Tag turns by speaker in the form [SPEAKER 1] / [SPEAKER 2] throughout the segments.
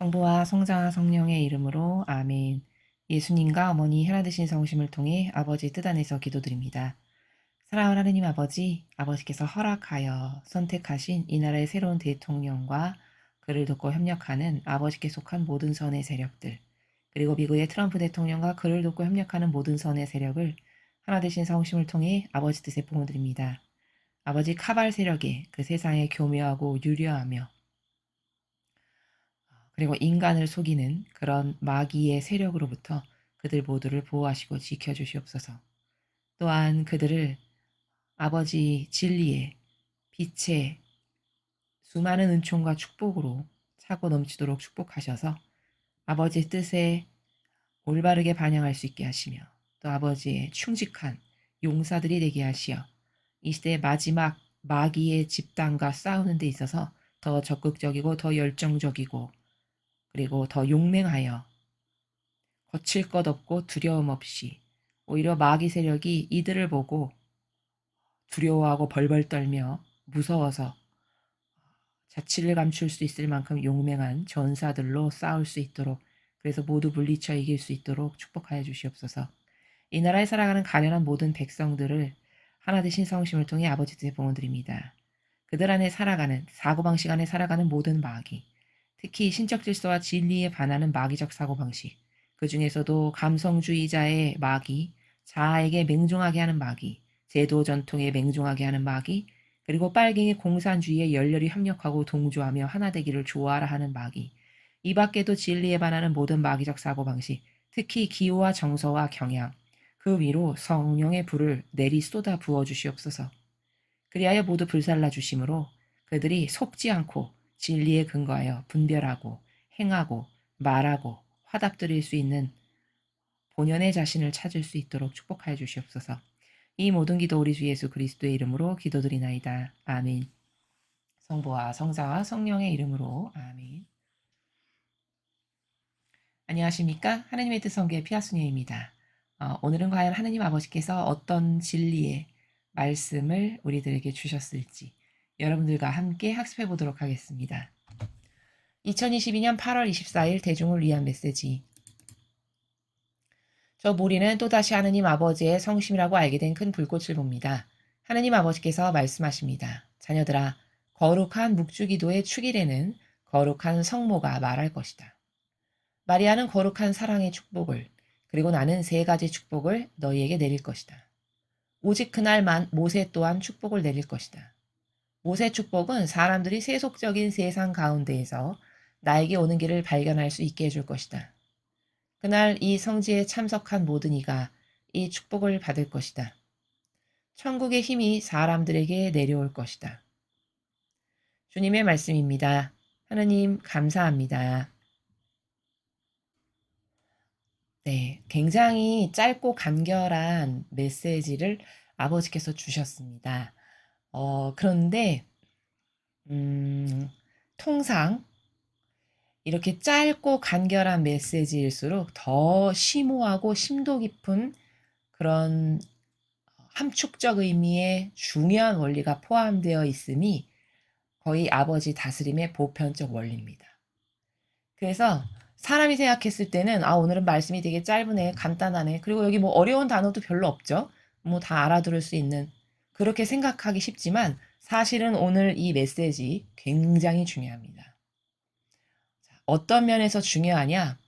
[SPEAKER 1] 성부와 성자와 성령의 이름으로 아멘. 예수님과 어머니 하나되신 성심을 통해 아버지 뜻 안에서 기도드립니다. 사랑하는 하느님 아버지, 아버지께서 허락하여 선택하신 이 나라의 새로운 대통령과 그를 돕고 협력하는 아버지께 속한 모든 선의 세력들, 그리고 미국의 트럼프 대통령과 그를 돕고 협력하는 모든 선의 세력을 하나되신 성심을 통해 아버지 뜻에 봉헌드립니다. 아버지 카발 세력에 그 세상에 교묘하고 유려하며 그리고 인간을 속이는 그런 마귀의 세력으로부터 그들 모두를 보호하시고 지켜주시옵소서. 또한 그들을 아버지 진리의 빛의 수많은 은총과 축복으로 차고 넘치도록 축복하셔서 아버지의 뜻에 올바르게 반영할 수 있게 하시며 또 아버지의 충직한 용사들이 되게 하시어 이 시대의 마지막 마귀의 집단과 싸우는 데 있어서 더 적극적이고 더 열정적이고 그리고 더 용맹하여 거칠 것 없고 두려움 없이 오히려 마귀 세력이 이들을 보고 두려워하고 벌벌 떨며 무서워서 자취를 감출 수 있을 만큼 용맹한 전사들로 싸울 수 있도록 그래서 모두 물리쳐 이길 수 있도록 축복하여 주시옵소서. 이 나라에 살아가는 가련한 모든 백성들을 하나 되신 성심을 통해 아버지 뜻에 봉헌드립니다. 그들 안에 살아가는 사고방식 안에 살아가는 모든 마귀 특히 신적 질서와 진리에 반하는 마귀적 사고방식 그 중에서도 감성주의자의 마귀, 자아에게 맹종하게 하는 마귀, 제도 전통에 맹종하게 하는 마귀, 그리고 빨갱이 공산주의에 열렬히 협력하고 동조하며 하나 되기를 좋아하라 하는 마귀, 이 밖에도 진리에 반하는 모든 마귀적 사고방식, 특히 기호와 정서와 경향, 그 위로 성령의 불을 내리 쏟아 부어 주시옵소서. 그리하여 모두 불살라 주심으로 그들이 속지 않고 진리에 근거하여 분별하고 행하고 말하고 화답드릴 수 있는 본연의 자신을 찾을 수 있도록 축복하여 주시옵소서. 이 모든 기도 우리 주 예수 그리스도의 이름으로 기도드리나이다. 아멘. 성부와 성자와 성령의 이름으로 아멘. 안녕하십니까? 하느님의 뜻 성교의 피아수녀입니다. 오늘은 과연 하느님 아버지께서 어떤 진리의 말씀을 우리들에게 주셨을지 여러분들과 함께 학습해 보도록 하겠습니다. 2022년 8월 24일 대중을 위한 메시지. 저 무리는 또다시 하느님 아버지의 성심이라고 알게 된 큰 불꽃을 봅니다. 하느님 아버지께서 말씀하십니다. 자녀들아, 거룩한 묵주기도의 축일에는 거룩한 성모가 말할 것이다. 마리아는 거룩한 사랑의 축복을, 그리고 나는 세 가지 축복을 너희에게 내릴 것이다. 오직 그날만 모세 또한 축복을 내릴 것이다. 모세 축복은 사람들이 세속적인 세상 가운데에서 나에게 오는 길을 발견할 수 있게 해줄 것이다. 그날 이 성지에 참석한 모든 이가 이 축복을 받을 것이다. 천국의 힘이 사람들에게 내려올 것이다. 주님의 말씀입니다. 하느님 감사합니다. 네, 굉장히 짧고 간결한 메시지를 아버지께서 주셨습니다. 그런데 통상 이렇게 짧고 간결한 메시지일수록 더 심오하고 심도 깊은 그런 함축적 의미의 중요한 원리가 포함되어 있음이 거의 아버지 다스림의 보편적 원리입니다. 그래서 사람이 생각했을 때는 오늘은 말씀이 되게 짧으네, 간단하네. 그리고 여기 뭐 어려운 단어도 별로 없죠. 뭐 다 알아들을 수 있는 그렇게 생각하기 쉽지만 사실은 오늘 이 메시지 굉장히 중요합니다. 어떤 면에서 중요하냐?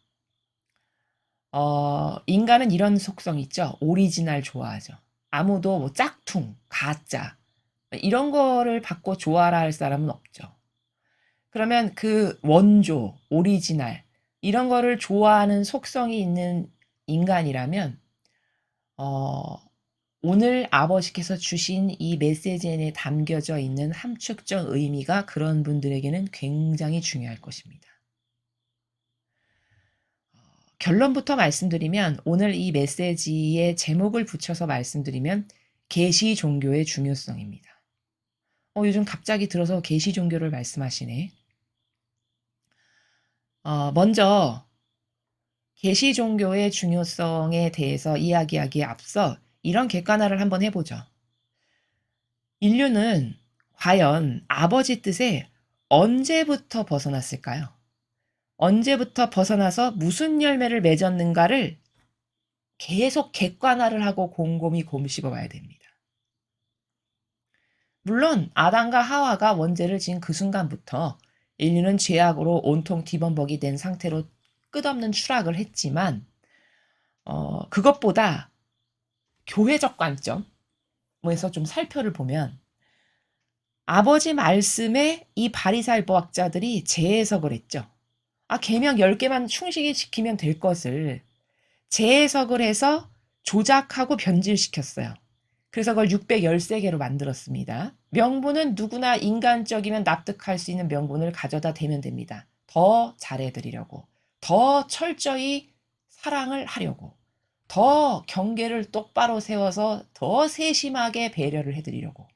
[SPEAKER 1] 인간은 이런 속성 있죠. 오리지널 좋아하죠. 아무도 뭐 짝퉁, 가짜 이런 거를 받고 좋아라 할 사람은 없죠. 그러면 그 원조, 오리지널 이런 거를 좋아하는 속성이 있는 인간이라면 오늘 아버지께서 주신 이 메시지에 담겨져 있는 함축적 의미가 그런 분들에게는 굉장히 중요할 것입니다. 결론부터 말씀드리면 오늘 이 메시지의 제목을 붙여서 말씀드리면 계시 종교의 중요성입니다. 요즘 갑자기 들어서 계시 종교를 말씀하시네. 먼저 계시 종교의 중요성에 대해서 이야기하기에 앞서 이런 객관화를 한번 해보죠. 인류는 과연 아버지 뜻에 언제부터 벗어났을까요? 언제부터 벗어나서 무슨 열매를 맺었는가를 계속 객관화를 하고 곰곰이 곰씹어 봐야 됩니다. 물론 아담과 하와가 원죄를 지은 그 순간부터 인류는 죄악으로 온통 뒤범벅이 된 상태로 끝없는 추락을 했지만 그것보다 교회적 관점에서 좀 살펴를 보면 아버지 말씀에 이 바리사이법학자들이 재해석을 했죠. 계명 10개만 충실히 지키면 될 것을 재해석을 해서 조작하고 변질시켰어요. 그래서 그걸 613개로 만들었습니다. 명분은 누구나 인간적이면 납득할 수 있는 명분을 가져다 대면 됩니다. 더 잘해드리려고, 더 철저히 사랑을 하려고, 더 경계를 똑바로 세워서 더 세심하게 배려를 해드리려고.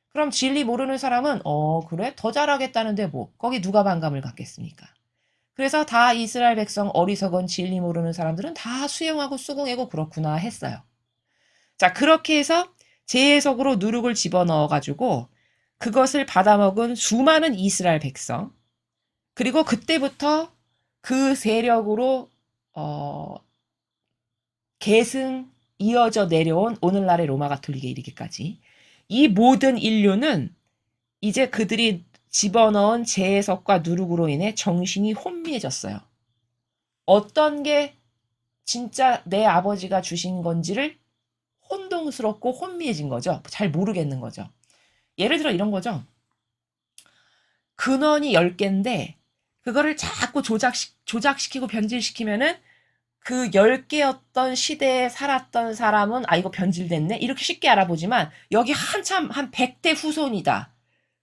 [SPEAKER 1] 그럼 진리 모르는 사람은 그래? 더 잘하겠다는데 뭐 거기 누가 반감을 갖겠습니까? 그래서 다 이스라엘 백성 어리석은 진리 모르는 사람들은 다 수용하고 수긍하고 그렇구나 했어요. 자, 그렇게 해서 재해석으로 누룩을 집어넣어가지고 그것을 받아먹은 수많은 이스라엘 백성, 그리고 그때부터 그 세력으로 계승 이어져 내려온 오늘날의 로마 가톨릭에 이르기까지 이 모든 인류는 이제 그들이 집어넣은 재해석과 누룩으로 인해 정신이 혼미해졌어요. 어떤 게 진짜 내 아버지가 주신 건지를 혼동스럽고 혼미해진 거죠. 잘 모르겠는 거죠. 예를 들어 이런 거죠. 근원이 10개인데 그거를 자꾸 조작시키고 변질시키면은 그 10개였던 시대에 살았던 사람은 이거 변질됐네? 이렇게 쉽게 알아보지만 여기 한참 한 100대 후손이다.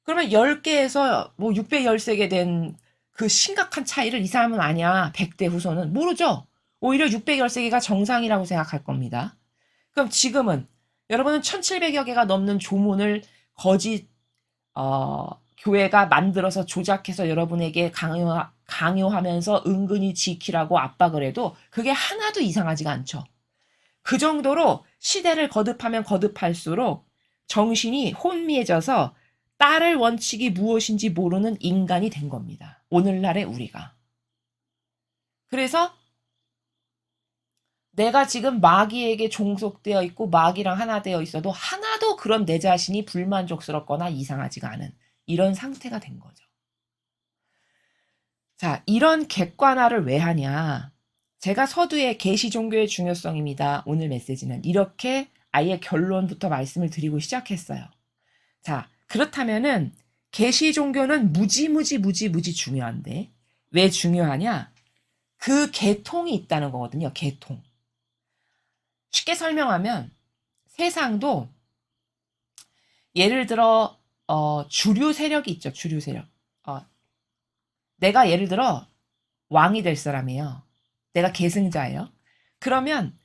[SPEAKER 1] 그러면 10개에서 뭐 613개 된 그 심각한 차이를 이 사람은 아냐. 100대 후손은 모르죠. 오히려 613개가 정상이라고 생각할 겁니다. 그럼 지금은 여러분은 1700여 개가 넘는 조문을 거짓 교회가 만들어서 조작해서 여러분에게 강요하면서 은근히 지키라고 압박을 해도 그게 하나도 이상하지가 않죠. 그 정도로 시대를 거듭하면 거듭할수록 정신이 혼미해져서 따를 원칙이 무엇인지 모르는 인간이 된 겁니다. 오늘날의 우리가. 그래서 내가 지금 마귀에게 종속되어 있고 마귀랑 하나 되어 있어도 하나도 그런 내 자신이 불만족스럽거나 이상하지가 않은 이런 상태가 된 거죠. 자, 이런 객관화를 왜 하냐? 제가 서두에 계시 종교의 중요성입니다. 오늘 메시지는 이렇게 아예 결론부터 말씀을 드리고 시작했어요. 자, 그렇다면은 계시 종교는 무지 중요한데 왜 중요하냐? 그 계통이 있다는 거거든요. 계통. 쉽게 설명하면 세상도 예를 들어 주류 세력이 있죠. 주류 세력. 내가 예를 들어 왕이 될 사람이에요. 내가 계승자예요. 그러면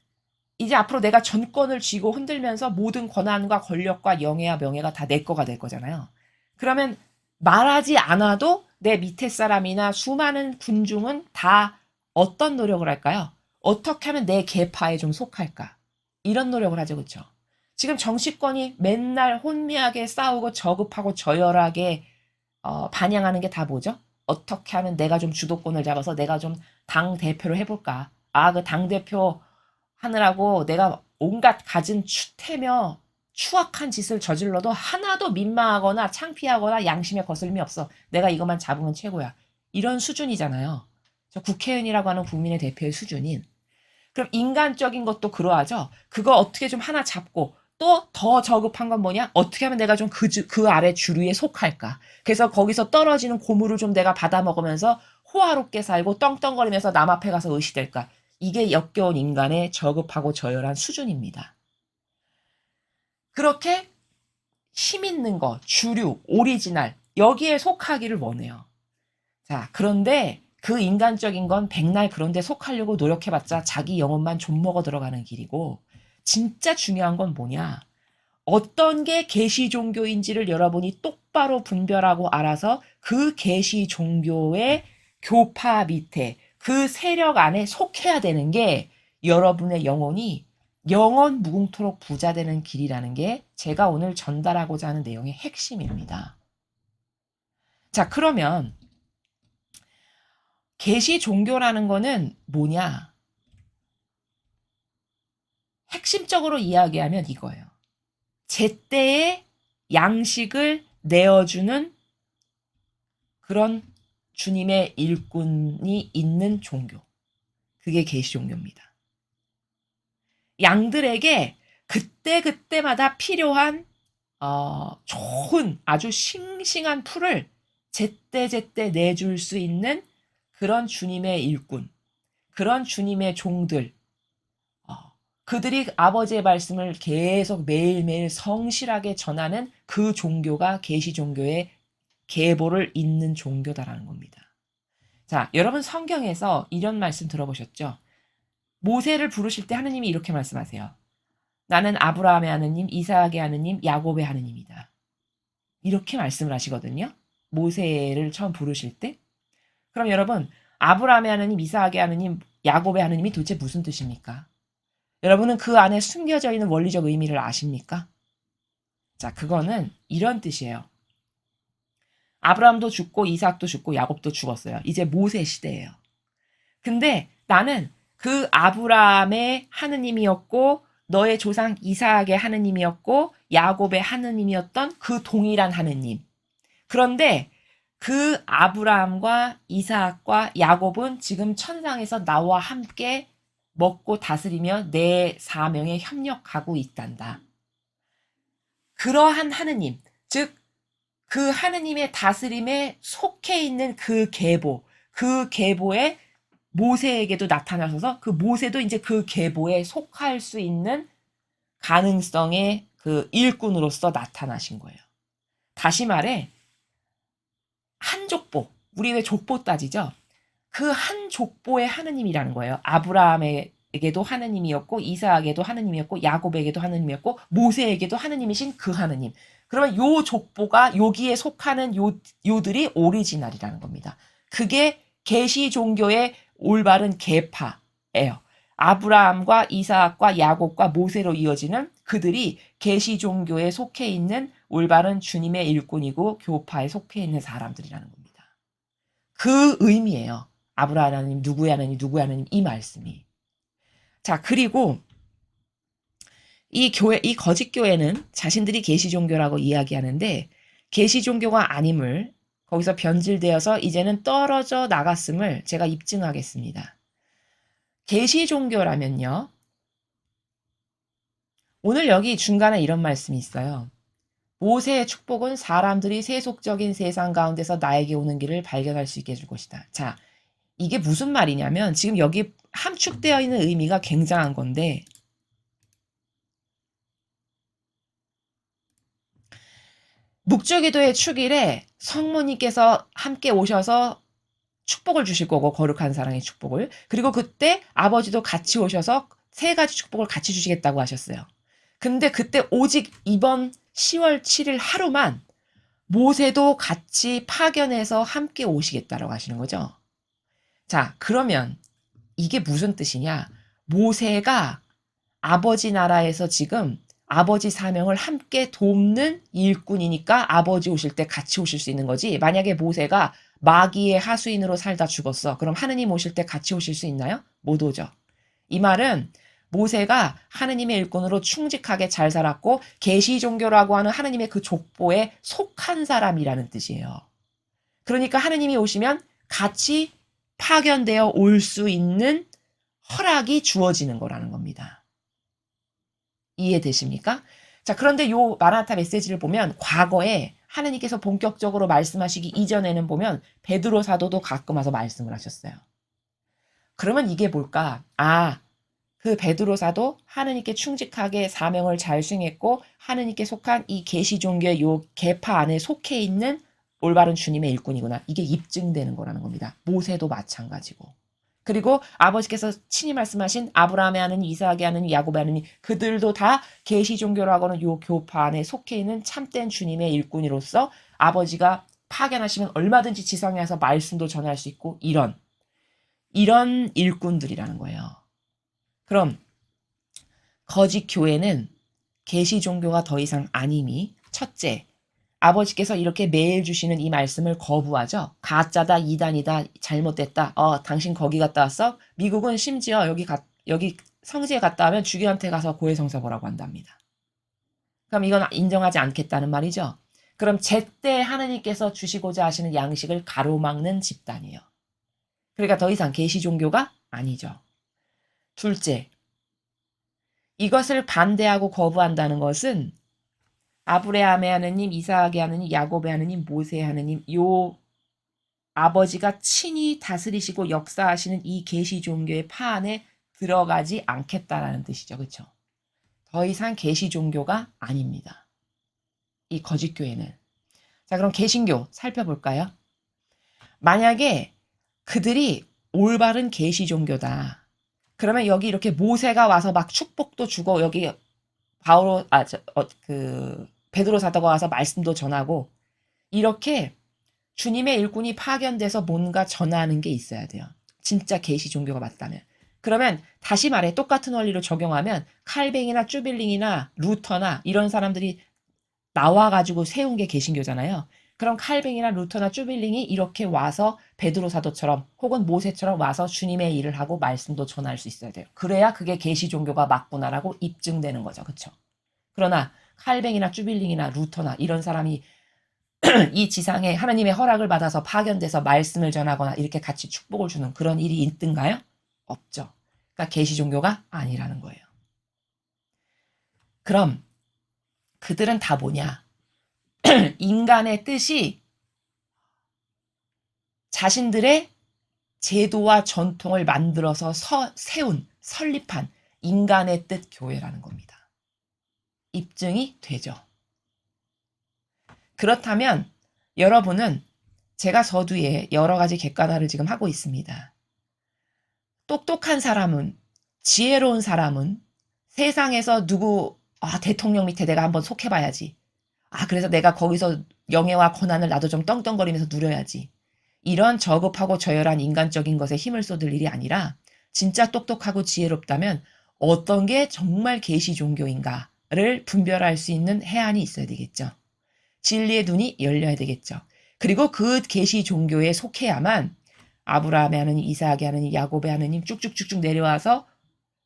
[SPEAKER 1] 이제 앞으로 내가 전권을 쥐고 흔들면서 모든 권한과 권력과 영예와 명예가 다 내 거가 될 거잖아요. 그러면 말하지 않아도 내 밑에 사람이나 수많은 군중은 다 어떤 노력을 할까요? 어떻게 하면 내 계파에 좀 속할까? 이런 노력을 하죠. 그렇죠? 지금 정치권이 맨날 혼미하게 싸우고 저급하고 저열하게 반영하는 게 다 뭐죠? 어떻게 하면 내가 좀 주도권을 잡아서 내가 좀 당대표를 해볼까? 그 당대표 하느라고 내가 온갖 갖은 추태며 추악한 짓을 저질러도 하나도 민망하거나 창피하거나 양심에 거슬림이 없어. 내가 이것만 잡으면 최고야. 이런 수준이잖아요. 저 국회의원이라고 하는 국민의 대표의 수준인. 그럼 인간적인 것도 그러하죠. 그거 어떻게 좀 하나 잡고 또 더 저급한 건 뭐냐? 어떻게 하면 내가 좀 그 아래 주류에 속할까? 그래서 거기서 떨어지는 고물을 좀 내가 받아먹으면서 호화롭게 살고 떵떵거리면서 남 앞에 가서 의시될까? 이게 역겨운 인간의 저급하고 저열한 수준입니다. 그렇게 힘 있는 거, 주류, 오리지널 여기에 속하기를 원해요. 자, 그런데 그 인간적인 건 백날 그런데 속하려고 노력해봤자 자기 영혼만 좀 먹어 들어가는 길이고 진짜 중요한 건 뭐냐? 어떤 게 계시 종교인지를 여러분이 똑바로 분별하고 알아서 그 계시 종교의 교파 밑에 그 세력 안에 속해야 되는 게 여러분의 영혼이 영원 무궁토록 부자 되는 길이라는 게 제가 오늘 전달하고자 하는 내용의 핵심입니다. 자, 그러면 계시 종교라는 거는 뭐냐? 핵심적으로 이야기하면 이거예요. 제때의 양식을 내어주는 그런 주님의 일꾼이 있는 종교. 그게 계시 종교입니다. 양들에게 그때그때마다 필요한 좋은 아주 싱싱한 풀을 제때제때 내줄 수 있는 그런 주님의 일꾼, 그런 주님의 종들, 그들이 아버지의 말씀을 계속 매일매일 성실하게 전하는 그 종교가 계시 종교의 계보를 잇는 종교다라는 겁니다. 자, 여러분 성경에서 이런 말씀 들어보셨죠? 모세를 부르실 때 하느님이 이렇게 말씀하세요. 나는 아브라함의 하느님, 이삭의 하느님, 야곱의 하느님이다. 이렇게 말씀을 하시거든요. 모세를 처음 부르실 때. 그럼 여러분, 아브라함의 하느님, 이삭의 하느님, 야곱의 하느님이 도대체 무슨 뜻입니까? 여러분은 그 안에 숨겨져 있는 원리적 의미를 아십니까? 자, 그거는 이런 뜻이에요. 아브라함도 죽고 이삭도 죽고 야곱도 죽었어요. 이제 모세 시대예요. 근데 나는 그 아브라함의 하느님이었고 너의 조상 이삭의 하느님이었고 야곱의 하느님이었던 그 동일한 하느님. 그런데 그 아브라함과 이삭과 야곱은 지금 천상에서 나와 함께 먹고 다스리며 내 사명에 협력하고 있단다. 그러한 하느님, 즉 그 하느님의 다스림에 속해 있는 그 계보, 그 계보에 모세에게도 나타나셔서 그 모세도 이제 그 계보에 속할 수 있는 가능성의 그 일꾼으로서 나타나신 거예요. 다시 말해 한 족보, 우리 왜 족보 따지죠? 그 한 족보의 하느님이라는 거예요. 아브라함에게도 하느님이었고 이삭에게도 하느님이었고 야곱에게도 하느님이었고 모세에게도 하느님이신 그 하느님. 그러면 요 족보가 여기에 속하는 요들이 오리지널이라는 겁니다. 그게 계시 종교의 올바른 계파예요. 아브라함과 이삭과 야곱과 모세로 이어지는 그들이 계시 종교에 속해 있는 올바른 주님의 일꾼이고 교파에 속해 있는 사람들이라는 겁니다. 그 의미예요. 아브라함 하나님, 누구의 하나님, 누구의 하나님 이 말씀이. 자, 그리고 이 거짓 교회는 자신들이 계시 종교라고 이야기하는데 계시 종교가 아님을 거기서 변질되어서 이제는 떨어져 나갔음을 제가 입증하겠습니다. 계시 종교라면요. 오늘 여기 중간에 이런 말씀이 있어요. 모세의 축복은 사람들이 세속적인 세상 가운데서 나에게 오는 길을 발견할 수 있게 해줄 것이다. 자, 이게 무슨 말이냐면 지금 여기 함축되어 있는 의미가 굉장한 건데 묵주기도의 축일에 성모님께서 함께 오셔서 축복을 주실 거고 거룩한 사랑의 축복을. 그리고 그때 아버지도 같이 오셔서 세 가지 축복을 같이 주시겠다고 하셨어요. 근데 그때 오직 이번 10월 7일 하루만 모세도 같이 파견해서 함께 오시겠다라고 하시는 거죠. 자, 그러면 이게 무슨 뜻이냐? 모세가 아버지 나라에서 지금 아버지 사명을 함께 돕는 일꾼이니까 아버지 오실 때 같이 오실 수 있는 거지. 만약에 모세가 마귀의 하수인으로 살다 죽었어. 그럼 하느님 오실 때 같이 오실 수 있나요? 못 오죠. 이 말은 모세가 하느님의 일꾼으로 충직하게 잘 살았고 계시 종교라고 하는 하느님의 그 족보에 속한 사람이라는 뜻이에요. 그러니까 하느님이 오시면 같이 파견되어 올 수 있는 허락이 주어지는 거라는 겁니다. 이해되십니까? 자, 그런데 요 마라나타 메시지를 보면 과거에 하느님께서 본격적으로 말씀하시기 이전에는 보면 베드로 사도도 가끔 와서 말씀을 하셨어요. 그러면 이게 뭘까? 그 베드로 사도 하느님께 충직하게 사명을 잘 수행했고 하느님께 속한 이 계시 종교의 요 계파 안에 속해 있는 올바른 주님의 일꾼이구나. 이게 입증되는 거라는 겁니다. 모세도 마찬가지고. 그리고 아버지께서 친히 말씀하신 아브라함의 하느님, 이삭의 하느님, 야곱의 하느님 그들도 다 계시 종교라고 하는 요 교파 안에 속해 있는 참된 주님의 일꾼으로서 아버지가 파견하시면 얼마든지 지상에 와서 말씀도 전할 수 있고 이런 일꾼들이라는 거예요. 그럼 거짓 교회는 계시 종교가 더 이상 아님이 첫째, 아버지께서 이렇게 매일 주시는 이 말씀을 거부하죠. 가짜다, 이단이다, 잘못됐다. 당신 거기 갔다 왔어? 미국은 심지어 여기 성지에 갔다 오면 주교한테 가서 고해성사 보라고 한답니다. 그럼 이건 인정하지 않겠다는 말이죠. 그럼 제때 하느님께서 주시고자 하시는 양식을 가로막는 집단이에요. 그러니까 더 이상 계시 종교가 아니죠. 둘째, 이것을 반대하고 거부한다는 것은 아브라함의 하느님, 이삭의 하느님, 야곱의 하느님, 모세의 하느님, 요 아버지가 친히 다스리시고 역사하시는 이 계시 종교의 파 안에 들어가지 않겠다라는 뜻이죠. 그렇죠? 더 이상 계시 종교가 아닙니다. 이 거짓 교회는. 자, 그럼 개신교 살펴볼까요? 만약에 그들이 올바른 계시 종교다. 그러면 여기 이렇게 모세가 와서 막 축복도 주고 여기 베드로 사도가 와서 말씀도 전하고 이렇게 주님의 일꾼이 파견돼서 뭔가 전하는 게 있어야 돼요. 진짜 계시 종교가 맞다면. 그러면 다시 말해 똑같은 원리로 적용하면 칼뱅이나 쭈빌링이나 루터나 이런 사람들이 나와가지고 세운 게 개신교잖아요. 그럼 칼뱅이나 루터나 쭈빌링이 이렇게 와서 베드로 사도처럼 혹은 모세처럼 와서 주님의 일을 하고 말씀도 전할 수 있어야 돼요. 그래야 그게 계시 종교가 맞구나라고 입증되는 거죠. 그렇죠? 그러나 칼뱅이나 쭈빌링이나 루터나 이런 사람이 이 지상에 하나님의 허락을 받아서 파견돼서 말씀을 전하거나 이렇게 같이 축복을 주는 그런 일이 있든가요? 없죠. 그러니까 계시 종교가 아니라는 거예요. 그럼 그들은 다 뭐냐? 인간의 뜻이 자신들의 제도와 전통을 만들어서 설립한 인간의 뜻 교회라는 겁니다. 입증이 되죠. 그렇다면 여러분은 제가 서두에 여러 가지 객관화를 지금 하고 있습니다. 똑똑한 사람은, 지혜로운 사람은 세상에서 대통령 밑에 내가 한번 속해봐야지. 그래서 내가 거기서 영예와 권한을 나도 좀 떵떵거리면서 누려야지. 이런 저급하고 저열한 인간적인 것에 힘을 쏟을 일이 아니라 진짜 똑똑하고 지혜롭다면 어떤 게 정말 계시 종교인가를 분별할 수 있는 해안이 있어야 되겠죠. 진리의 눈이 열려야 되겠죠. 그리고 그 계시 종교에 속해야만 아브라함의 하느님, 이삭의 하느님, 야곱의 하느님 쭉쭉쭉쭉 내려와서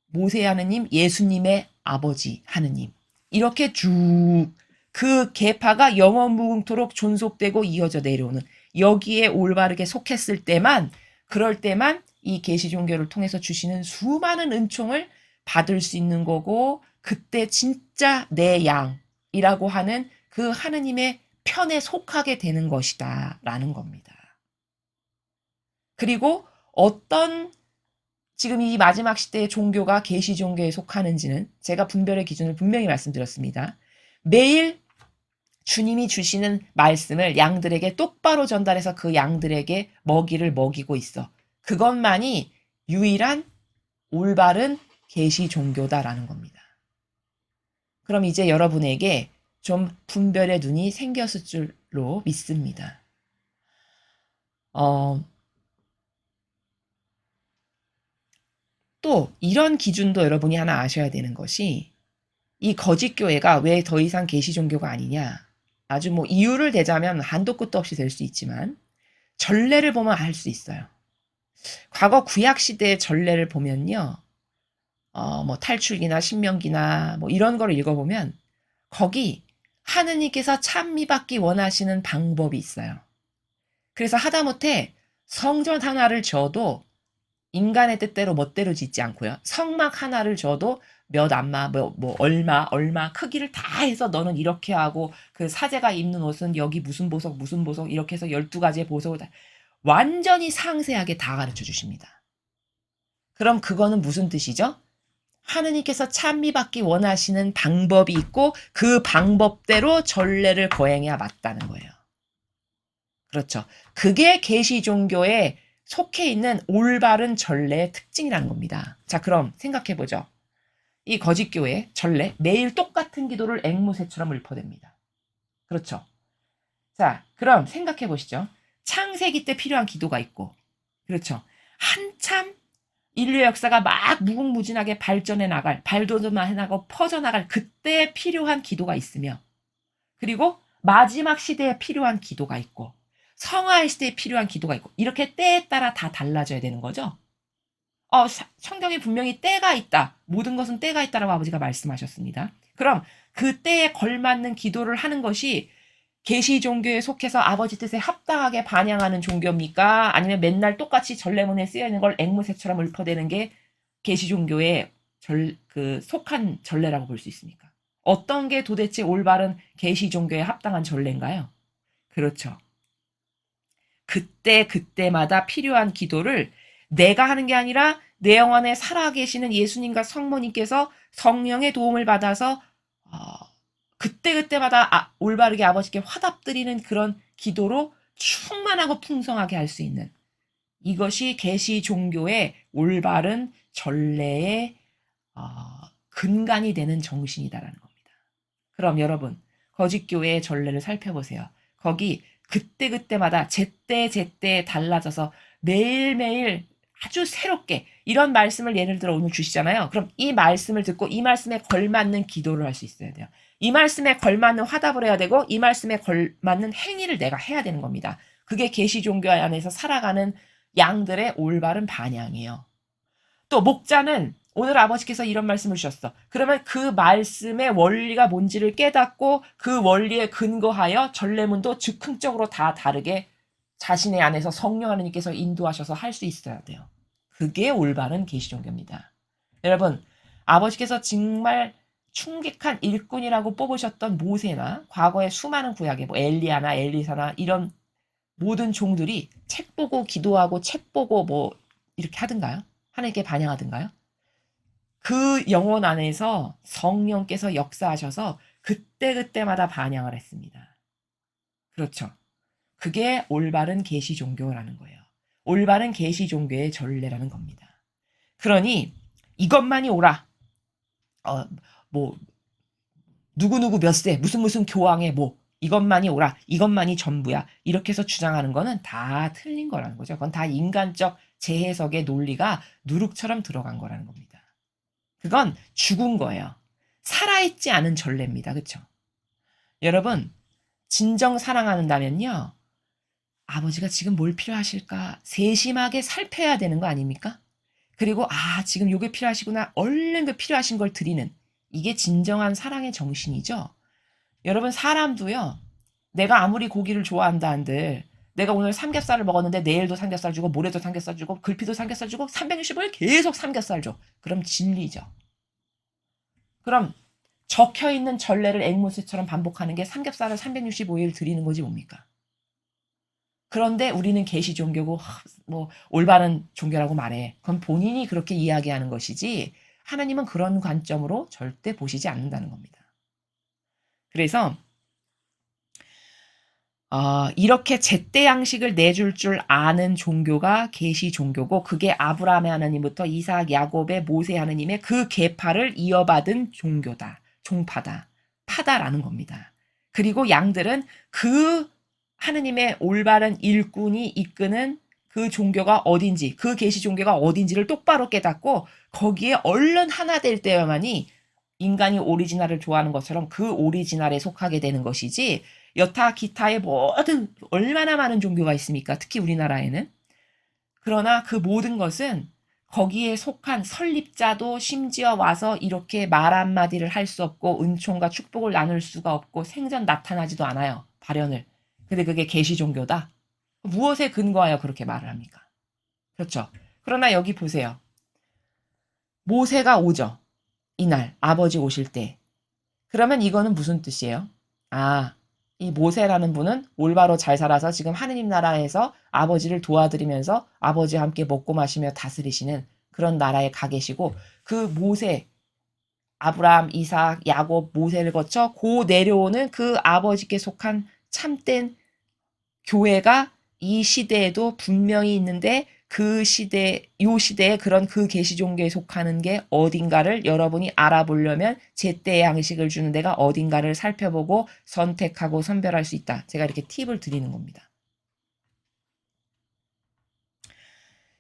[SPEAKER 1] 모세의 하느님, 예수님의 아버지 하느님 이렇게 쭉 그 계파가 영원무궁토록 존속되고 이어져 내려오는 여기에 올바르게 속했을 때만 그럴 때만 이 계시 종교를 통해서 주시는 수많은 은총을 받을 수 있는 거고 그때 진짜 내 양이라고 하는 그 하느님의 편에 속하게 되는 것이다 라는 겁니다. 그리고 어떤 지금 이 마지막 시대의 종교가 계시 종교에 속하는지는 제가 분별의 기준을 분명히 말씀드렸습니다. 매일 주님이 주시는 말씀을 양들에게 똑바로 전달해서 그 양들에게 먹이를 먹이고 있어. 그것만이 유일한 올바른 계시 종교다라는 겁니다. 그럼 이제 여러분에게 좀 분별의 눈이 생겼을 줄로 믿습니다. 또 이런 기준도 여러분이 하나 아셔야 되는 것이 이 거짓 교회가 왜 더 이상 계시 종교가 아니냐? 아주 이유를 대자면 한도 끝도 없이 될 수 있지만 전례를 보면 알 수 있어요. 과거 구약 시대의 전례를 보면요. 탈출기나 신명기나 이런 걸 읽어보면 거기 하느님께서 찬미받기 원하시는 방법이 있어요. 그래서 하다못해 성전 하나를 지어도 인간의 뜻대로 멋대로 짓지 않고요. 성막 하나를 지어도 몇 안마, 얼마 크기를 다 해서 너는 이렇게 하고 그 사제가 입는 옷은 여기 무슨 보석 이렇게 해서 12가지의 보석을 다 완전히 상세하게 다 가르쳐 주십니다. 그럼 그거는 무슨 뜻이죠? 하느님께서 찬미받기 원하시는 방법이 있고 그 방법대로 전례를 거행해야 맞다는 거예요. 그렇죠. 그게 계시 종교에 속해 있는 올바른 전례의 특징이라는 겁니다. 자, 그럼 생각해 보죠. 이 거짓 교회 전례 매일 똑같은 기도를 앵무새처럼 읊어댑니다. 그렇죠. 자, 그럼 생각해 보시죠. 창세기 때 필요한 기도가 있고, 그렇죠. 한참 인류의 역사가 막 무궁무진하게 발전해 나갈, 발돋움해 나가고 퍼져나갈 그때 필요한 기도가 있으며, 그리고 마지막 시대에 필요한 기도가 있고 성화의 시대에 필요한 기도가 있고 이렇게 때에 따라 다 달라져야 되는 거죠. 성경에 분명히 때가 있다. 모든 것은 때가 있다라고 아버지가 말씀하셨습니다. 그럼 그 때에 걸맞는 기도를 하는 것이 계시 종교에 속해서 아버지 뜻에 합당하게 반영하는 종교입니까? 아니면 맨날 똑같이 전례문에 쓰여 있는 걸 앵무새처럼 읊어대는 게 계시 종교에 속한 전례라고 볼 수 있습니까? 어떤 게 도대체 올바른 계시 종교에 합당한 전례인가요? 그렇죠. 그때 그때마다 필요한 기도를 내가 하는 게 아니라 내 영안에 살아계시는 예수님과 성모님께서 성령의 도움을 받아서 그때그때마다 올바르게 아버지께 화답드리는 그런 기도로 충만하고 풍성하게 할 수 있는 이것이 계시 종교의 올바른 전례의 근간이 되는 정신이다라는 겁니다. 그럼 여러분 거짓교회의 전례를 살펴보세요. 거기 그때그때마다 제때 달라져서 매일매일 아주 새롭게 이런 말씀을 예를 들어 오늘 주시잖아요. 그럼 이 말씀을 듣고 이 말씀에 걸맞는 기도를 할 수 있어야 돼요. 이 말씀에 걸맞는 화답을 해야 되고 이 말씀에 걸맞는 행위를 내가 해야 되는 겁니다. 그게 계시 종교 안에서 살아가는 양들의 올바른 반향이에요. 또 목자는 오늘 아버지께서 이런 말씀을 주셨어. 그러면 그 말씀의 원리가 뭔지를 깨닫고 그 원리에 근거하여 전례문도 즉흥적으로 다 다르게 자신의 안에서 성령 하나님께서 인도하셔서 할 수 있어야 돼요. 그게 올바른 계시 종교입니다. 여러분, 아버지께서 정말 충격한 일꾼이라고 뽑으셨던 모세나 과거의 수많은 구약의 엘리야나 엘리사나 이런 모든 종들이 책 보고 기도하고 책 보고 이렇게 하던가요? 하나님께 반영하던가요? 그 영혼 안에서 성령께서 역사하셔서 그때그때마다 반영을 했습니다. 그렇죠. 그게 올바른 계시 종교라는 거예요. 올바른 계시 종교의 전례라는 겁니다. 그러니 이것만이 오라. 누구누구 몇 세, 무슨 교황의 이것만이 오라. 이것만이 전부야. 이렇게 해서 주장하는 거는 다 틀린 거라는 거죠. 그건 다 인간적 재해석의 논리가 누룩처럼 들어간 거라는 겁니다. 그건 죽은 거예요. 살아있지 않은 전례입니다. 그렇죠? 여러분, 진정 사랑한다면요. 아버지가 지금 뭘 필요하실까 세심하게 살펴야 되는 거 아닙니까? 그리고 지금 요게 필요하시구나. 얼른 그 필요하신 걸 드리는 이게 진정한 사랑의 정신이죠. 여러분 사람도요. 내가 아무리 고기를 좋아한다 한들 내가 오늘 삼겹살을 먹었는데 내일도 삼겹살 주고 모레도 삼겹살 주고 글피도 삼겹살 주고 365일 계속 삼겹살 줘. 그럼 진리죠. 그럼 적혀있는 전례를 앵무새처럼 반복하는 게 삼겹살을 365일 드리는 거지 뭡니까? 그런데 우리는 계시 종교고 올바른 종교라고 말해. 그건 본인이 그렇게 이야기하는 것이지 하나님은 그런 관점으로 절대 보시지 않는다는 겁니다. 그래서 이렇게 제때 양식을 내줄 줄 아는 종교가 계시 종교고 그게 아브라함의 하나님부터 이삭, 야곱의 모세 하나님의 그 계파를 이어받은 종교다. 종파다. 파다라는 겁니다. 그리고 양들은 그 하느님의 올바른 일꾼이 이끄는 그 종교가 어딘지 그 계시 종교가 어딘지를 똑바로 깨닫고 거기에 얼른 하나 될 때야만이 인간이 오리지널을 좋아하는 것처럼 그 오리지널에 속하게 되는 것이지 여타 기타의 모든 얼마나 많은 종교가 있습니까? 특히 우리나라에는. 그러나 그 모든 것은 거기에 속한 설립자도 심지어 와서 이렇게 말 한마디를 할 수 없고 은총과 축복을 나눌 수가 없고 생전 나타나지도 않아요. 발현을. 근데 그게 계시 종교다. 무엇에 근거하여 그렇게 말을 합니까? 그렇죠. 그러나 여기 보세요. 모세가 오죠. 이날 아버지 오실 때. 그러면 이거는 무슨 뜻이에요? 이 모세라는 분은 올바로 잘 살아서 지금 하느님 나라에서 아버지를 도와드리면서 아버지와 함께 먹고 마시며 다스리시는 그런 나라에 가 계시고 그 모세, 아브라함, 이삭, 야곱, 모세를 거쳐 고 내려오는 그 아버지께 속한 참된 교회가 이 시대에도 분명히 있는데 그 시대, 요 시대에 그런 그 계시 종교에 속하는 게 어딘가를 여러분이 알아보려면 제때의 양식을 주는 데가 어딘가를 살펴보고 선택하고 선별할 수 있다. 제가 이렇게 팁을 드리는 겁니다.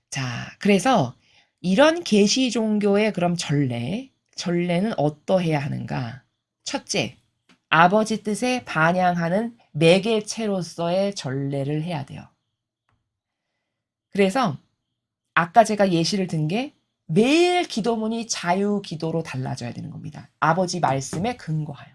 [SPEAKER 1] 자, 그래서 이런 계시 종교의 그럼 전례는 어떠해야 하는가? 첫째, 아버지 뜻에 반영하는 매개체로서의 전례를 해야 돼요. 그래서 아까 제가 예시를 든 게 매일 기도문이 자유 기도로 달라져야 되는 겁니다. 아버지 말씀에 근거하여.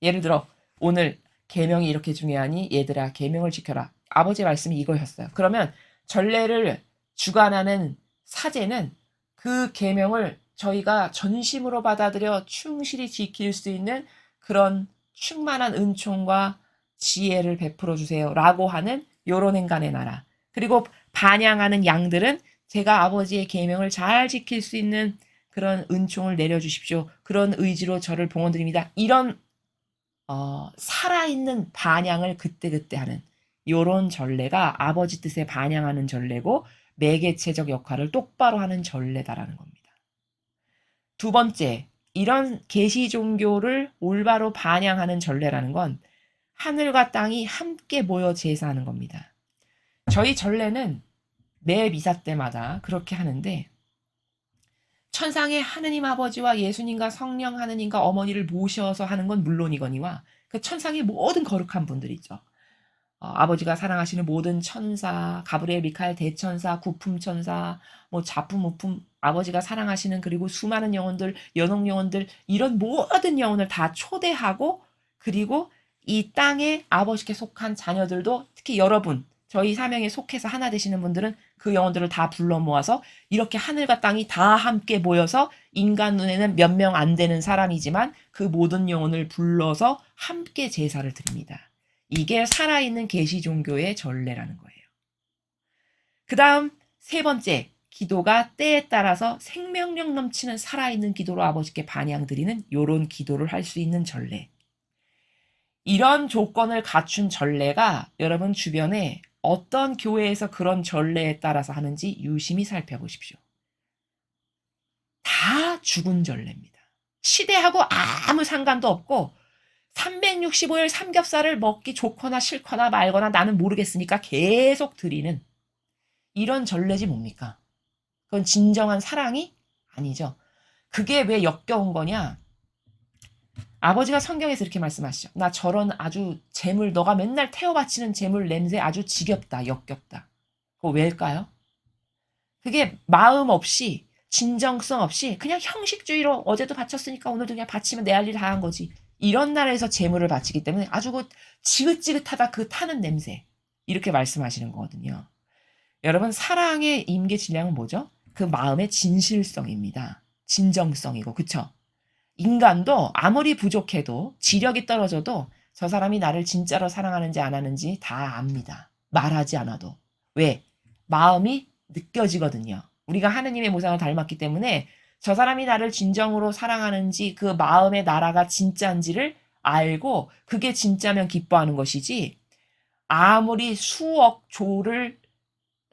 [SPEAKER 1] 예를 들어 오늘 계명이 이렇게 중요하니 얘들아 계명을 지켜라. 아버지 말씀이 이거였어요. 그러면 전례를 주관하는 사제는 그 계명을 저희가 전심으로 받아들여 충실히 지킬 수 있는 그런 충만한 은총과 지혜를 베풀어 주세요라고 하는 요런 행간의 나라. 그리고 반양하는 양들은 제가 아버지의 계명을 잘 지킬 수 있는 그런 은총을 내려주십시오. 그런 의지로 저를 봉헌드립니다. 이런 살아있는 반양을 그때그때 하는 요런 전례가 아버지 뜻에 반양하는 전례고 매개체적 역할을 똑바로 하는 전례다라는 겁니다. 두 번째, 이런 계시 종교를 올바로 반양하는 전례라는 건 하늘과 땅이 함께 모여 제사하는 겁니다. 저희 전례는 매 미사 때마다 그렇게 하는데 천상의 하느님 아버지와 예수님과 성령 하느님과 어머니를 모셔서 하는 건 물론이거니와 그 천상의 모든 거룩한 분들이죠. 아버지가 사랑하시는 모든 천사, 가브리엘, 미카엘 대천사, 구품천사, 뭐 자품, 우품, 아버지가 사랑하시는 그리고 수많은 영혼들, 연옥 영혼들 이런 모든 영혼을 다 초대하고 그리고 이 땅에 아버지께 속한 자녀들도 특히 여러분 저희 사명에 속해서 하나 되시는 분들은 그 영혼들을 다 불러 모아서 이렇게 하늘과 땅이 다 함께 모여서 인간 눈에는 몇 명 안 되는 사람이지만 그 모든 영혼을 불러서 함께 제사를 드립니다. 이게 살아있는 계시 종교의 전례라는 거예요. 그 다음 세 번째, 기도가 때에 따라서 생명력 넘치는 살아있는 기도로 아버지께 반향드리는 요런 기도를 할 수 있는 전례. 이런 조건을 갖춘 전례가 여러분 주변에 어떤 교회에서 그런 전례에 따라서 하는지 유심히 살펴보십시오. 다 죽은 전례입니다. 시대하고 아무 상관도 없고 365일 삼겹살을 먹기 좋거나 싫거나 말거나 나는 모르겠으니까 계속 드리는 이런 전례지 뭡니까? 그건 진정한 사랑이 아니죠. 그게 왜 역겨운 거냐? 아버지가 성경에서 이렇게 말씀하시죠. 나 저런 아주 재물, 너가 맨날 태워 바치는 재물 냄새 아주 지겹다, 역겹다. 그거 왜일까요? 그게 마음 없이, 진정성 없이 그냥 형식주의로 어제도 바쳤으니까 오늘도 그냥 바치면 내 할 일 다 한 거지. 이런 나라에서 재물을 바치기 때문에 아주 그 지긋지긋하다 그 타는 냄새. 이렇게 말씀하시는 거거든요. 여러분 사랑의 임계 질량은 뭐죠? 그 마음의 진실성입니다. 진정성이고 그쵸? 인간도 아무리 부족해도 지력이 떨어져도 저 사람이 나를 진짜로 사랑하는지 안 하는지 다 압니다. 말하지 않아도. 왜? 마음이 느껴지거든요. 우리가 하느님의 모상을 닮았기 때문에 저 사람이 나를 진정으로 사랑하는지 그 마음의 나라가 진짜인지를 알고 그게 진짜면 기뻐하는 것이지 아무리 수억 조를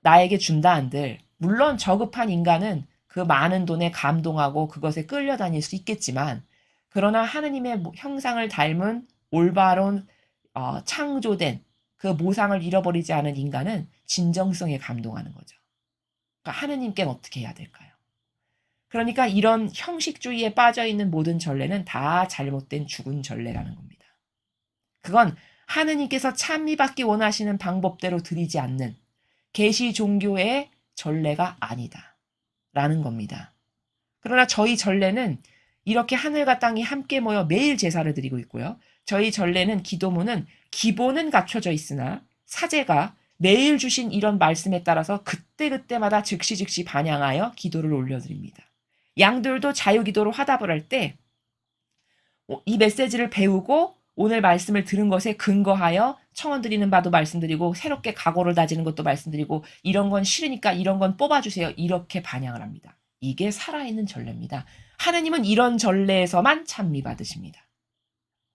[SPEAKER 1] 나에게 준다 한들 물론 저급한 인간은 그 많은 돈에 감동하고 그것에 끌려다닐 수 있겠지만 그러나 하느님의 형상을 닮은 올바른 창조된 그 모상을 잃어버리지 않은 인간은 진정성에 감동하는 거죠. 그러니까 하느님께는 어떻게 해야 될까요? 그러니까 이런 형식주의에 빠져있는 모든 전례는 다 잘못된 죽은 전례라는 겁니다. 그건 하느님께서 찬미받기 원하시는 방법대로 드리지 않는 계시 종교의 전례가 아니다. 라는 겁니다. 그러나 저희 전례는 이렇게 하늘과 땅이 함께 모여 매일 제사를 드리고 있고요. 저희 전례는 기도문은 기본은 갖춰져 있으나 사제가 매일 주신 이런 말씀에 따라서 그때그때마다 즉시 반향하여 기도를 올려드립니다. 양들도 자유기도로 화답을 할 때 이 메시지를 배우고 오늘 말씀을 들은 것에 근거하여 청원 드리는 바도 말씀드리고 새롭게 각오를 다지는 것도 말씀드리고 이런 건 싫으니까 이런 건 뽑아주세요. 이렇게 반향을 합니다. 이게 살아있는 전례입니다. 하느님은 이런 전례에서만 찬미 받으십니다.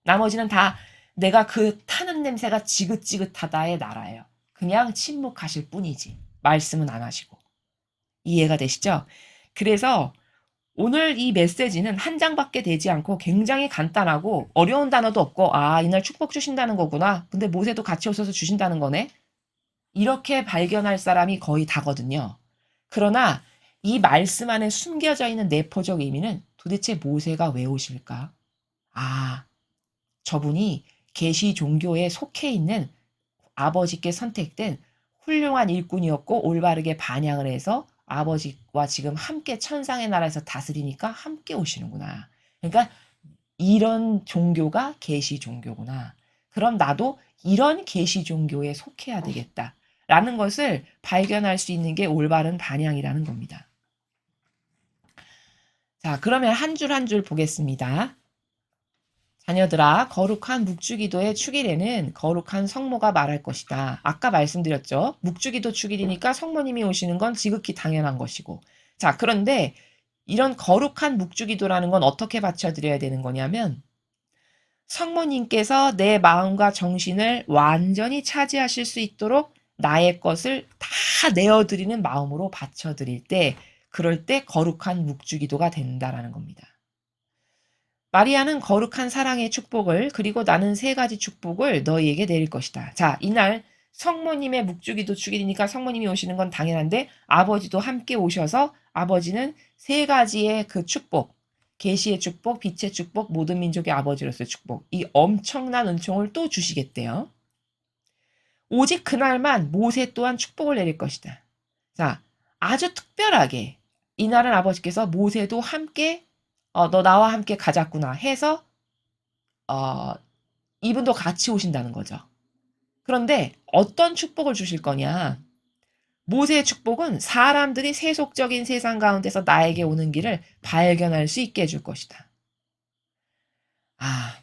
[SPEAKER 1] 나머지는 다 내가 그 타는 냄새가 지긋지긋하다의 나라예요. 그냥 침묵하실 뿐이지. 말씀은 안 하시고. 이해가 되시죠? 그래서 오늘 이 메시지는 한 장밖에 되지 않고 굉장히 간단하고 어려운 단어도 없고 이날 축복 주신다는 거구나. 근데 모세도 같이 오셔서 주신다는 거네. 이렇게 발견할 사람이 거의 다거든요. 그러나 이 말씀 안에 숨겨져 있는 내포적 의미는 도대체 모세가 왜 오실까? 저분이 계시 종교에 속해 있는 아버지께 선택된 훌륭한 일꾼이었고 올바르게 반향을 해서 아버지와 지금 함께 천상의 나라에서 다스리니까 함께 오시는구나. 그러니까 이런 종교가 계시 종교구나. 그럼 나도 이런 계시 종교에 속해야 되겠다. 라는 것을 발견할 수 있는 게 올바른 반향이라는 겁니다. 자, 그러면 한 줄 한 줄 보겠습니다. 자녀들아, 거룩한 묵주기도의 축일에는 거룩한 성모가 말할 것이다. 아까 말씀드렸죠. 묵주기도 축일이니까 성모님이 오시는 건 지극히 당연한 것이고. 자, 그런데 이런 거룩한 묵주기도라는 건 어떻게 바쳐드려야 되는 거냐면 성모님께서 내 마음과 정신을 완전히 차지하실 수 있도록 나의 것을 다 내어드리는 마음으로 바쳐드릴 때, 그럴 때 거룩한 묵주기도가 된다라는 겁니다. 마리아는 거룩한 사랑의 축복을, 그리고 나는 세 가지 축복을 너희에게 내릴 것이다. 자, 이날 성모님의 묵주기도 축일이니까 성모님이 오시는 건 당연한데 아버지도 함께 오셔서 아버지는 세 가지의 그 축복, 계시의 축복, 빛의 축복, 모든 민족의 아버지로서의 축복, 이 엄청난 은총을 또 주시겠대요. 오직 그날만 모세 또한 축복을 내릴 것이다. 자, 아주 특별하게 이날은 아버지께서 모세도 함께 너 나와 함께 가자꾸나 해서 어, 이분도 같이 오신다는 거죠. 그런데 어떤 축복을 주실 거냐? 모세의 축복은 사람들이 세속적인 세상 가운데서 나에게 오는 길을 발견할 수 있게 해줄 것이다. 아,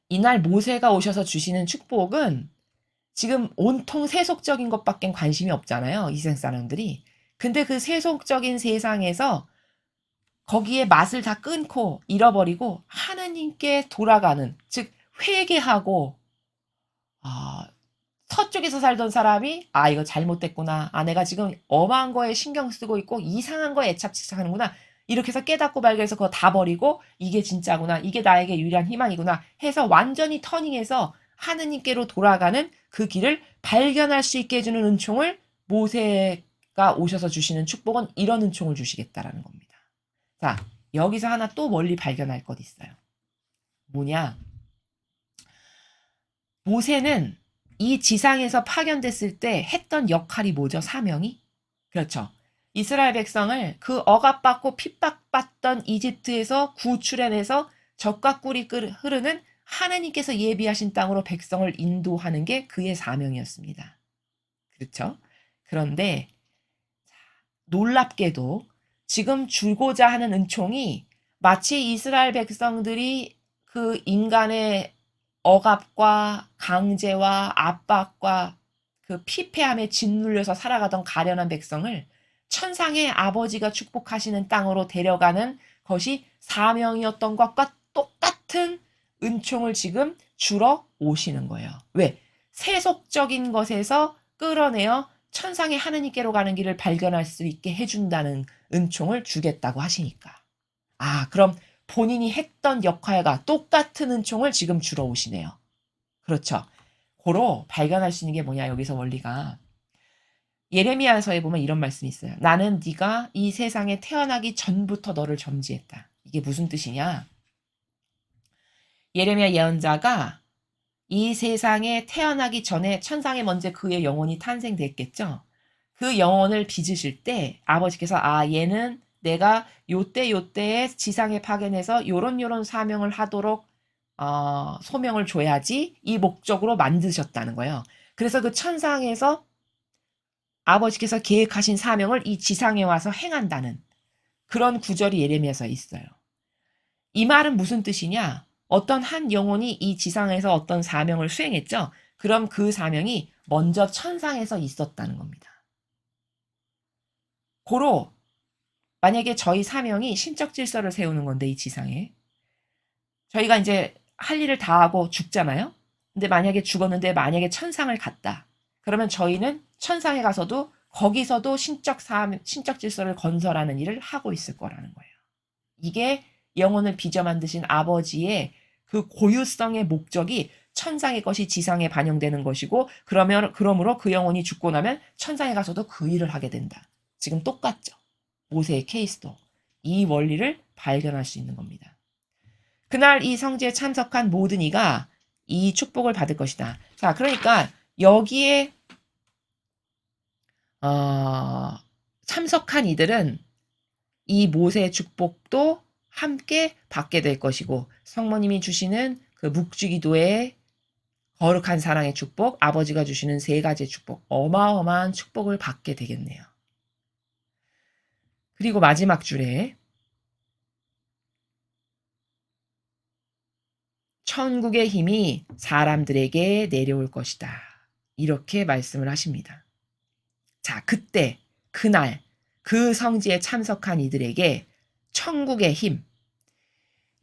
[SPEAKER 1] 이날 모세가 오셔서 주시는 축복은 지금 온통 세속적인 것밖엔 관심이 없잖아요. 이 세상 사람들이. 근데 그 세속적인 세상에서 거기에 맛을 다 끊고 잃어버리고 하나님께 돌아가는, 즉 회개하고 서쪽에서 살던 사람이 이거 잘못됐구나. 내가 지금 엄한 거에 신경 쓰고 있고 이상한 거에 애착하는구나. 이렇게 해서 깨닫고 발견해서 그거 다 버리고 이게 진짜구나. 이게 나에게 유일한 희망이구나 해서 완전히 터닝해서 하느님께로 돌아가는 그 길을 발견할 수 있게 해주는 은총을 모세가 오셔서 주시는 축복은 이런 은총을 주시겠다라는 겁니다. 자, 여기서 하나 또 멀리 발견할 것 있어요. 뭐냐? 모세는 이 지상에서 파견됐을 때 했던 역할이 뭐죠? 사명이? 그렇죠. 이스라엘 백성을 그 억압받고 핍박받던 이집트에서 구출해내서 젖과 꿀이 흐르는 하나님께서 예비하신 땅으로 백성을 인도하는 게 그의 사명이었습니다. 그렇죠? 그런데 놀랍게도 지금 주고자 하는 은총이 마치 이스라엘 백성들이 그 인간의 억압과 강제와 압박과 그 피폐함에 짓눌려서 살아가던 가련한 백성을 천상의 아버지가 축복하시는 땅으로 데려가는 것이 사명이었던 것과 똑같은 은총을 지금 주러 오시는 거예요. 왜? 세속적인 것에서 끌어내어 천상의 하느님께로 가는 길을 발견할 수 있게 해준다는 은총을 주겠다고 하시니까. 그럼 본인이 했던 역할과 똑같은 은총을 지금 주러 오시네요. 그렇죠. 고로 발견할 수 있는 게 뭐냐, 여기서 원리가. 예레미야서에 보면 이런 말씀이 있어요. 나는 네가 이 세상에 태어나기 전부터 너를 점지했다. 이게 무슨 뜻이냐? 예레미야 예언자가 이 세상에 태어나기 전에 천상에 먼저 그의 영혼이 탄생됐겠죠. 그 영혼을 빚으실 때 아버지께서 얘는 내가 요때에 지상에 파견해서 요런 사명을 하도록 소명을 줘야지 이 목적으로 만드셨다는 거예요. 그래서 그 천상에서 아버지께서 계획하신 사명을 이 지상에 와서 행한다는 그런 구절이 예레미야서에 있어요. 이 말은 무슨 뜻이냐? 어떤 한 영혼이 이 지상에서 어떤 사명을 수행했죠. 그럼 그 사명이 먼저 천상에서 있었다는 겁니다. 고로 만약에 저희 사명이 신적 질서를 세우는 건데 이 지상에 저희가 이제 할 일을 다 하고 죽잖아요. 근데 만약에 죽었는데 만약에 천상을 갔다. 그러면 저희는 천상에 가서도 거기서도 신적 질서를 건설하는 일을 하고 있을 거라는 거예요. 이게 영혼을 빚어 만드신 아버지의 그 고유성의 목적이 천상의 것이 지상에 반영되는 것이고 그러므로 그 영혼이 죽고 나면 천상에 가서도 그 일을 하게 된다. 지금 똑같죠. 모세의 케이스도 이 원리를 발견할 수 있는 겁니다. 그날 이 성지에 참석한 모든 이가 이 축복을 받을 것이다. 자, 그러니까 여기에 참석한 이들은 이 모세의 축복도 함께 받게 될 것이고 성모님이 주시는 그 묵주기도의 거룩한 사랑의 축복, 아버지가 주시는 세 가지의 축복, 어마어마한 축복을 받게 되겠네요. 그리고 마지막 줄에 천국의 힘이 사람들에게 내려올 것이다. 이렇게 말씀을 하십니다. 자, 그때, 그날, 그 성지에 참석한 이들에게 천국의 힘,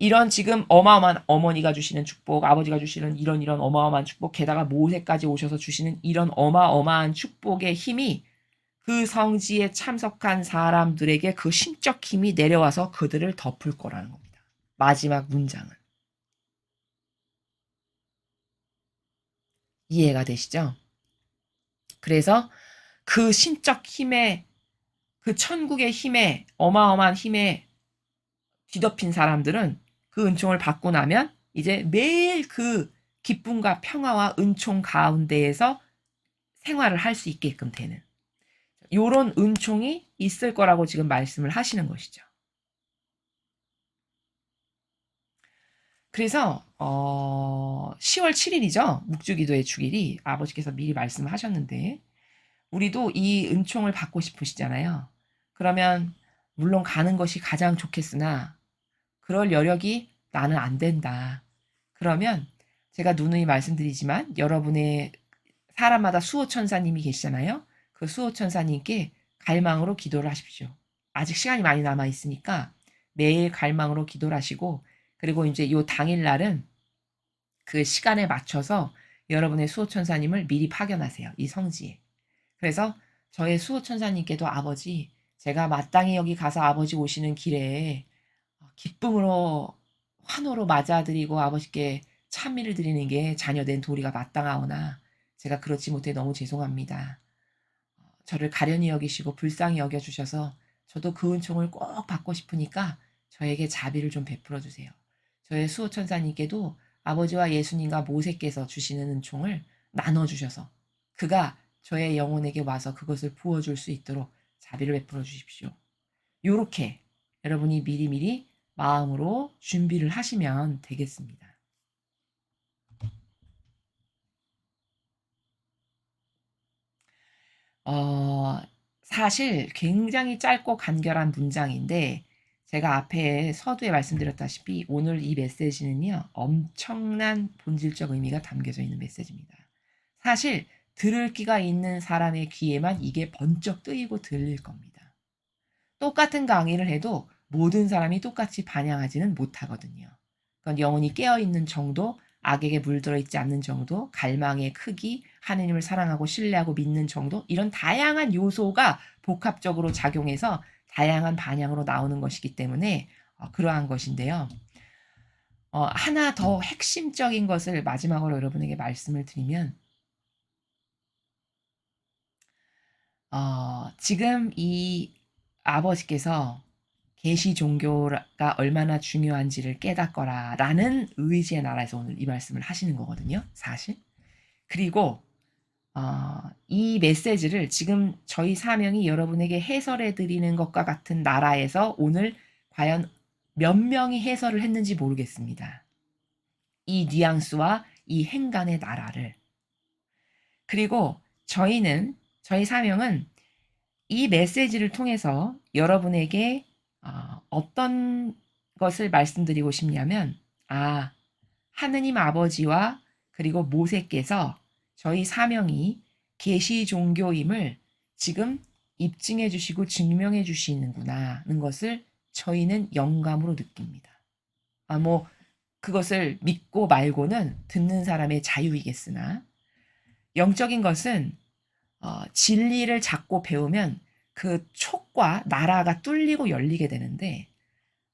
[SPEAKER 1] 이런 지금 어마어마한 어머니가 주시는 축복, 아버지가 주시는 이런 어마어마한 축복, 게다가 모세까지 오셔서 주시는 이런 어마어마한 축복의 힘이 그 성지에 참석한 사람들에게 그 신적 힘이 내려와서 그들을 덮을 거라는 겁니다. 마지막 문장은. 이해가 되시죠? 그래서 그 신적 힘에, 그 천국의 힘에, 어마어마한 힘에 뒤덮인 사람들은 그 은총을 받고 나면 이제 매일 그 기쁨과 평화와 은총 가운데에서 생활을 할 수 있게끔 되는 요런 은총이 있을 거라고 지금 말씀을 하시는 것이죠. 그래서 10월 7일이죠. 묵주기도의 주일이 아버지께서 미리 말씀을 하셨는데 우리도 이 은총을 받고 싶으시잖아요. 그러면 물론 가는 것이 가장 좋겠으나 그럴 여력이 나는 안 된다. 그러면 제가 누누이 말씀드리지만 여러분의 사람마다 수호천사님이 계시잖아요. 그 수호천사님께 갈망으로 기도를 하십시오. 아직 시간이 많이 남아 있으니까 매일 갈망으로 기도를 하시고 그리고 이제 요 당일날은 그 시간에 맞춰서 여러분의 수호천사님을 미리 파견하세요. 이 성지에. 그래서 저의 수호천사님께도 아버지 제가 마땅히 여기 가서 아버지 오시는 길에 기쁨으로 환호로 맞아드리고 아버지께 찬미를 드리는 게 자녀된 도리가 마땅하오나 제가 그렇지 못해 너무 죄송합니다. 저를 가련히 여기시고 불쌍히 여겨주셔서 저도 그 은총을 꼭 받고 싶으니까 저에게 자비를 좀 베풀어 주세요. 저의 수호천사님께도 아버지와 예수님과 모세께서 주시는 은총을 나눠주셔서 그가 저의 영혼에게 와서 그것을 부어줄 수 있도록 자비를 베풀어 주십시오. 요렇게 여러분이 미리미리 마음으로 준비를 하시면 되겠습니다. 어, 사실 굉장히 짧고 간결한 문장인데 제가 앞에 서두에 말씀드렸다시피 오늘 이 메시지는요. 엄청난 본질적 의미가 담겨져 있는 메시지입니다. 사실 들을 귀가 있는 사람의 귀에만 이게 번쩍 뜨이고 들릴 겁니다. 똑같은 강의를 해도 모든 사람이 똑같이 반영하지는 못하거든요. 그건 영혼이 깨어있는 정도, 악에게 물들어 있지 않는 정도, 갈망의 크기, 하느님을 사랑하고 신뢰하고 믿는 정도, 이런 다양한 요소가 복합적으로 작용해서 다양한 반향으로 나오는 것이기 때문에 그러한 것인데요. 하나 더 핵심적인 것을 마지막으로 여러분에게 말씀을 드리면 지금 이 아버지께서 계시 종교가 얼마나 중요한지를 깨닫거라라는 의지의 나라에서 오늘 이 말씀을 하시는 거거든요. 사실. 그리고 이 메시지를 지금 저희 사명이 여러분에게 해설해 드리는 것과 같은 나라에서 오늘 과연 몇 명이 해설을 했는지 모르겠습니다. 이 뉘앙스와 이 행간의 나라를. 그리고 저희 사명은 이 메시지를 통해서 여러분에게 어떤 것을 말씀드리고 싶냐면 하느님 아버지와 그리고 모세께서 저희 사명이 계시 종교임을 지금 입증해 주시고 증명해 주시는구나는 것을 저희는 영감으로 느낍니다. 뭐 그것을 믿고 말고는 듣는 사람의 자유이겠으나 영적인 것은 진리를 잡고 배우면 그 촉과 나라가 뚫리고 열리게 되는데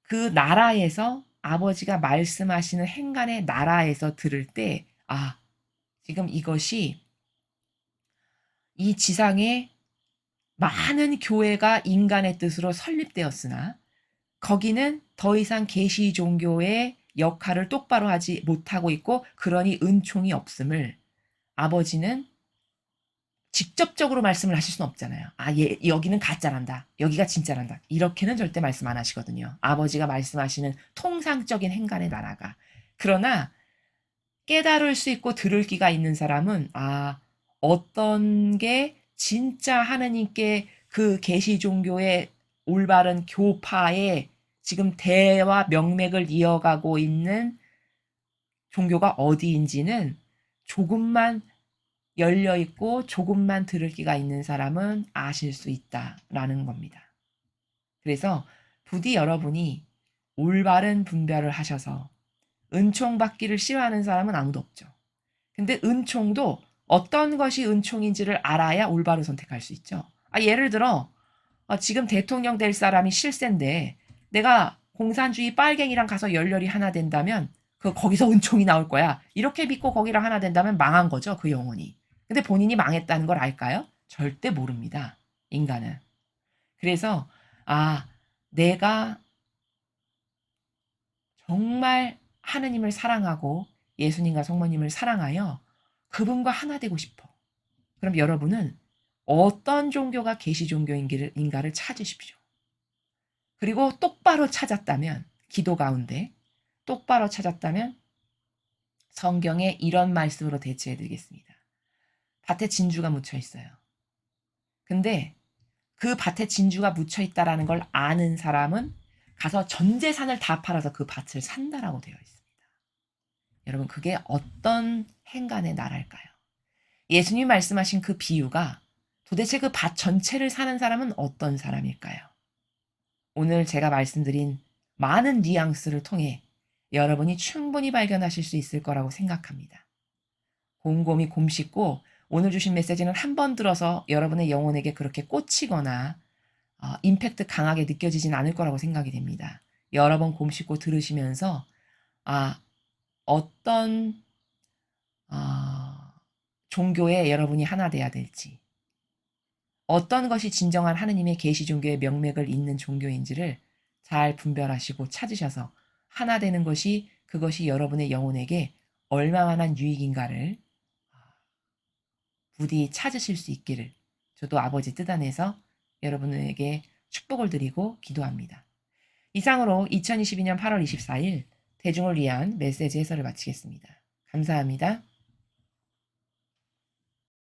[SPEAKER 1] 그 나라에서 아버지가 말씀하시는 행간의 나라에서 들을 때 지금 이것이 이 지상에 많은 교회가 인간의 뜻으로 설립되었으나 거기는 더 이상 계시 종교의 역할을 똑바로 하지 못하고 있고 그러니 은총이 없음을 아버지는 직접적으로 말씀을 하실 수는 없잖아요. 여기는 가짜란다. 여기가 진짜란다. 이렇게는 절대 말씀 안 하시거든요. 아버지가 말씀하시는 통상적인 행간의 나라가. 그러나 깨달을 수 있고 들을 귀가 있는 사람은 어떤 게 진짜 하느님께 그 계시 종교의 올바른 교파에 지금 대와 명맥을 이어가고 있는 종교가 어디인지는 조금만 열려 있고 조금만 들을 귀가 있는 사람은 아실 수 있다라는 겁니다. 그래서 부디 여러분이 올바른 분별을 하셔서 은총 받기를 싫어하는 사람은 아무도 없죠. 근데 은총도 어떤 것이 은총인지를 알아야 올바로 선택할 수 있죠. 예를 들어 지금 대통령 될 사람이 실세인데 내가 공산주의 빨갱이랑 가서 열렬히 하나 된다면 거기서 은총이 나올 거야. 이렇게 믿고 거기랑 하나 된다면 망한 거죠. 그 영혼이. 근데 본인이 망했다는 걸 알까요? 절대 모릅니다. 인간은. 그래서 내가 정말 하느님을 사랑하고 예수님과 성모님을 사랑하여 그분과 하나 되고 싶어. 그럼 여러분은 어떤 종교가 계시 종교인가를 찾으십시오. 그리고 똑바로 찾았다면 기도 가운데 똑바로 찾았다면 성경에 이런 말씀으로 대체해 드리겠습니다. 밭에 진주가 묻혀 있어요. 근데 그 밭에 진주가 묻혀 있다라는 걸 아는 사람은 가서 전 재산을 다 팔아서 그 밭을 산다라고 되어 있습니다. 여러분 그게 어떤 행간의 나랄까요? 예수님 말씀하신 그 비유가 도대체 그 밭 전체를 사는 사람은 어떤 사람일까요? 오늘 제가 말씀드린 많은 뉘앙스를 통해 여러분이 충분히 발견하실 수 있을 거라고 생각합니다. 곰곰이 곰씹고 오늘 주신 메시지는 한 번 들어서 여러분의 영혼에게 그렇게 꽂히거나 임팩트 강하게 느껴지진 않을 거라고 생각이 됩니다. 여러 번 곰씹고 들으시면서 어떤 종교에 여러분이 하나 돼야 될지 어떤 것이 진정한 하느님의 계시 종교의 명맥을 잇는 종교인지를 잘 분별하시고 찾으셔서 하나 되는 것이 그것이 여러분의 영혼에게 얼마만한 유익인가를 부디 찾으실 수 있기를 저도 아버지 뜻 안에서 여러분에게 축복을 드리고 기도합니다. 이상으로 2022년 8월 24일 대중을 위한 메시지 해설을 마치겠습니다. 감사합니다.